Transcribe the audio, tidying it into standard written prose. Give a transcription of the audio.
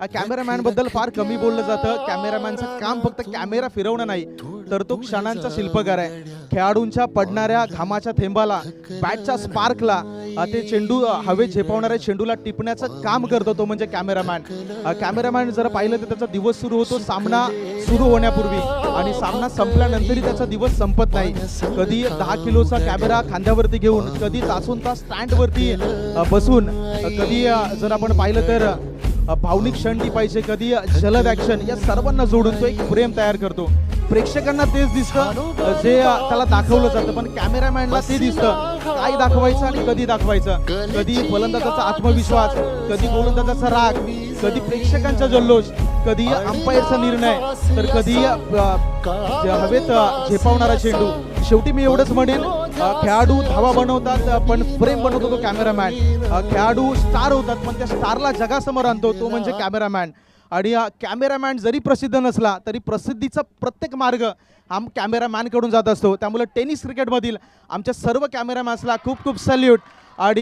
Cameraman बद्दल फार कमी बोललं जातं. कॅमेरामॅनचं काम फक्त कॅमेरा फिरवणं नाही, तर तो क्षणांचा शिल्पकार आहे. खेळाडूंच्या पडणाऱ्या घामाच्या थेंबाला, बॅटच्या स्पार्कला, ते चेंडू हवेत झेपावणाऱ्या चेंडूला टिपण्याचं काम करतो तो म्हणजे कॅमेरामॅन. कॅमेरामॅन जर पाहिलं तर त्याचा दिवस सुरू होतो सामना सुरू होण्यापूर्वी आणि सामना संपल्यानंतरही त्याचा दिवस संपत नाही. कधी 10 किलोचा कॅमेरा खांद्यावरती घेऊन, कधी तासोन तास स्टँडवरती बसून, कधी जर आपण पाहिलं तर भावनिक क्षण टिपायचे, कधी जलद ॲक्शन, या सर्वांना जोडून तो एक फ्रेम तयार करतो. प्रेक्षकांना तेच दिसतं जे त्याला दाखवलं जातं, पण कॅमेरामॅनला ते दिसतं काय दाखवायचं आणि कधी दाखवायचं. कधी फलंदाजाचा आत्मविश्वास, कधी गोलंदाजाचा राग, कधी प्रेक्षकांचा जल्लोष, कधी अंपायरचा निर्णय, तर कधी हवेत झेपावणारा चेंडू. शेवटी मी एवढंच म्हणेन, खेळाडू धावा बनवतात पण फ्रेम बनवतो तो कॅमेरामॅन. खेळाडू स्टार होतात पण त्या स्टारला जगासमोर आणतो तो म्हणजे कॅमेरामॅन. आणि कॅमेरामॅन जरी प्रसिद्ध नसला तरी प्रसिद्धीचा प्रत्येक मार्ग हा कॅमेरामॅनकडून जात असतो. त्यामुळे टेनिस क्रिकेटमधील आमच्या सर्व कॅमेरामॅन्सला खूप खूप सॅल्यूट. आणि